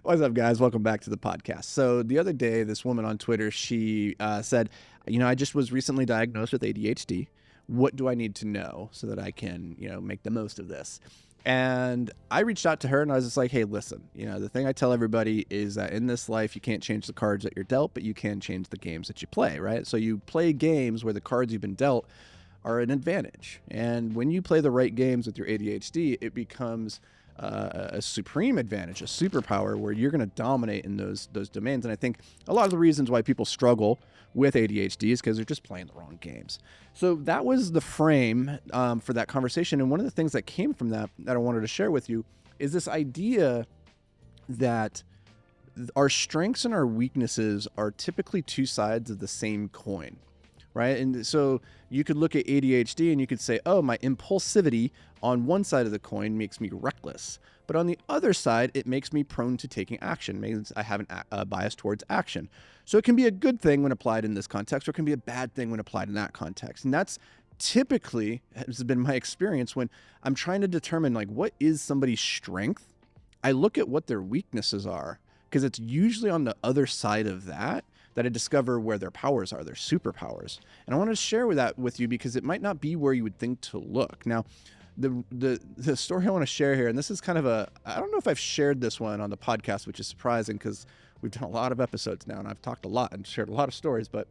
What's up, guys? Welcome back to the podcast. So the other day, this woman on Twitter, she said, I just was recently diagnosed with ADHD. What do I need to know so that I can, make the most of this? And I reached out to her and I was just like, hey, listen, the thing I tell everybody is that in this life, you can't change the cards that you're dealt, but you can change the games that you play, right? So you play games where the cards you've been dealt are an advantage. And when you play the right games with your ADHD, it becomes a supreme advantage, a superpower where you're going to dominate in those domains. And I think a lot of the reasons why people struggle with ADHD is because they're just playing the wrong games. So that was the frame for that conversation. And one of the things that came from that I wanted to share with you is this idea that our strengths and our weaknesses are typically two sides of the same coin. Right. And so you could look at ADHD and you could say, oh, my impulsivity on one side of the coin makes me reckless. But on the other side, it makes me prone to taking action. Means I have a bias towards action. So it can be a good thing when applied in this context, or it can be a bad thing when applied in that context. And that's typically has been my experience when I'm trying to determine what is somebody's strength. I look at what their weaknesses are, because it's usually on the other side of that I discover where their powers are, their superpowers. And I want to share that with you because it might not be where you would think to look. Now, the story I want to share here, and this is kind of I don't know if I've shared this one on the podcast, which is surprising because we've done a lot of episodes now and I've talked a lot and shared a lot of stories. But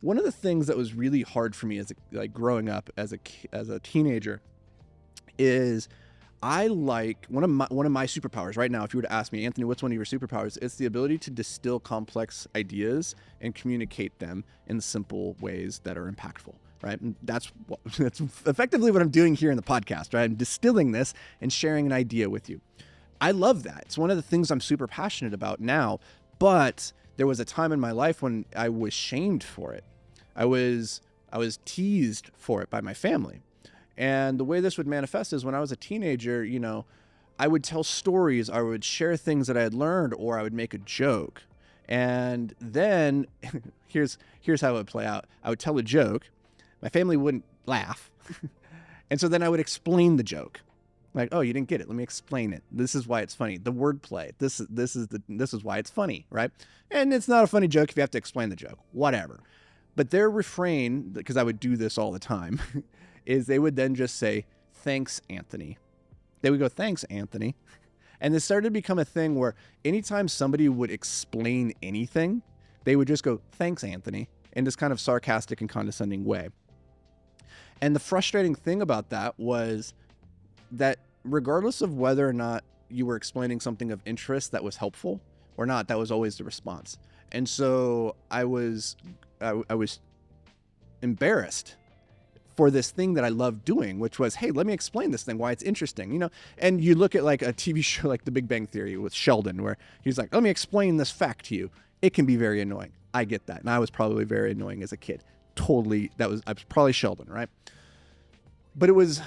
one of the things that was really hard for me as growing up as a teenager is I like one of my superpowers right now. If you were to ask me, Anthony, what's one of your superpowers? It's the ability to distill complex ideas and communicate them in simple ways that are impactful, right? And that's effectively what I'm doing here in the podcast, right? I'm distilling this and sharing an idea with you. I love that. It's one of the things I'm super passionate about now, but there was a time in my life when I was shamed for it. I was teased for it by my family. And the way this would manifest is when I was a teenager, I would tell stories, I would share things that I had learned, or I would make a joke. And then here's how it would play out. I would tell a joke. My family wouldn't laugh. And so then I would explain the joke. Like, oh, you didn't get it. Let me explain it. This is why it's funny. The wordplay. This is why it's funny, right? And it's not a funny joke if you have to explain the joke. Whatever. But their refrain, because I would do this all the time, is they would then just say, thanks, Anthony. They would go, thanks, Anthony. And this started to become a thing where anytime somebody would explain anything, they would just go, thanks, Anthony, in this kind of sarcastic and condescending way. And the frustrating thing about that was that regardless of whether or not you were explaining something of interest that was helpful or not, that was always the response. And so I was embarrassed for this thing that I loved doing, which was, hey, let me explain this thing, why it's interesting, And you look at like a TV show like The Big Bang Theory with Sheldon, where he's like, let me explain this fact to you. It can be very annoying. I get that. And I was probably very annoying as a kid. Totally. I was probably Sheldon, right? But it was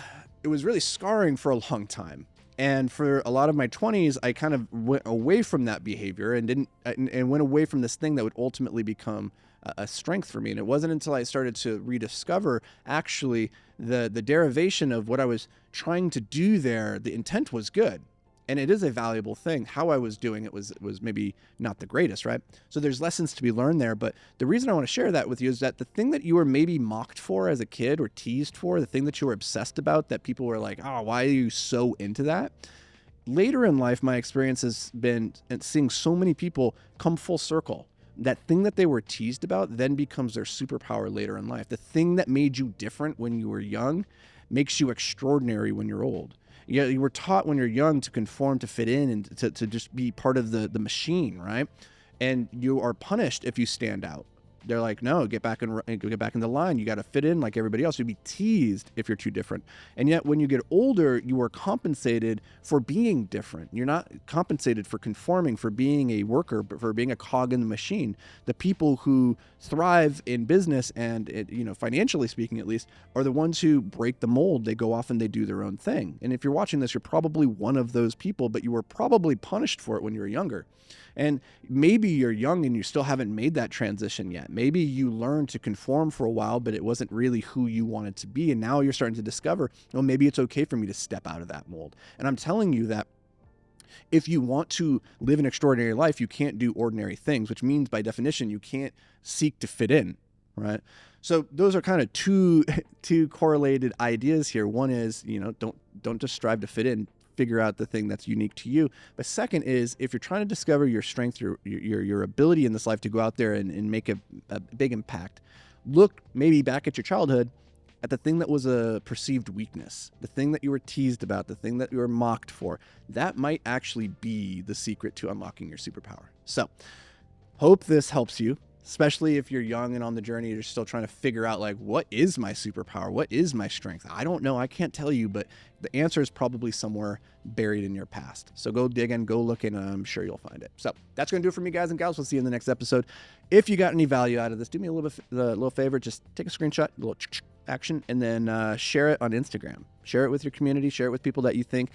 really scarring for a long time. And for a lot of my 20s, I kind of went away from that behavior and went away from this thing that would ultimately become a strength for me. And it wasn't until I started to rediscover actually the derivation of what I was trying to do there. The intent was good. And it is a valuable thing. How I was doing it was maybe not the greatest, right? So there's lessons to be learned there. But the reason I want to share that with you is that the thing that you were maybe mocked for as a kid or teased for, the thing that you were obsessed about, that people were like, oh, why are you so into that? Later in life, my experience has been seeing so many people come full circle. That thing that they were teased about then becomes their superpower later in life. The thing that made you different when you were young makes you extraordinary when you're old. You were taught when you're young to conform, to fit in, and to just be part of the machine, right? And you are punished if you stand out. They're like, no, get back in the line. You got to fit in like everybody else. You'd be teased if you're too different. And yet when you get older, you are compensated for being different. You're not compensated for conforming, for being a worker, but for being a cog in the machine. The people who thrive in business and, financially speaking, at least, are the ones who break the mold. They go off and they do their own thing. And if you're watching this, you're probably one of those people, but you were probably punished for it when you were younger. And maybe you're young and you still haven't made that transition yet. Maybe you learned to conform for a while, but it wasn't really who you wanted to be. And now you're starting to discover, well, maybe it's okay for me to step out of that mold. And I'm telling you that If you want to live an extraordinary life, you can't do ordinary things, which means by definition, you can't seek to fit in, right? So those are kind of two correlated ideas here. One is, don't just strive to fit in, figure out the thing that's unique to you. But second is, if you're trying to discover your strength, your ability in this life to go out there and make a big impact, look maybe back at your childhood at the thing that was a perceived weakness, the thing that you were teased about, the thing that you were mocked for. That might actually be the secret to unlocking your superpower. So hope this helps you, especially if you're young and on the journey. You're still trying to figure out, like, what is my superpower? What is my strength? I don't know. I can't tell you, but the answer is probably somewhere buried in your past. So go digging, go looking, and I'm sure you'll find it. So that's going to do it for me, guys and gals. We'll see you in the next episode. If you got any value out of this, do me a little favor. Just take a screenshot, a little action, and then share it on Instagram. Share it with your community. Share it with people that you think,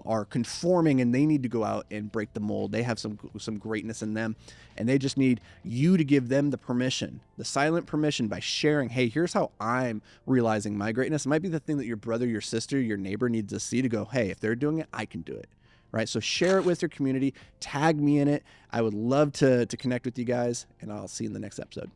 are conforming and they need to go out and break the mold. They have some greatness in them, and they just need you to give them the permission, the silent permission, by sharing, hey, here's how I'm realizing my greatness. It might be the thing that your brother, your sister, your neighbor needs to see to go, hey, if they're doing it, I can do it. Right? So share it with your community. Tag me in it. I would love to connect with you guys, and I'll see you in the next episode.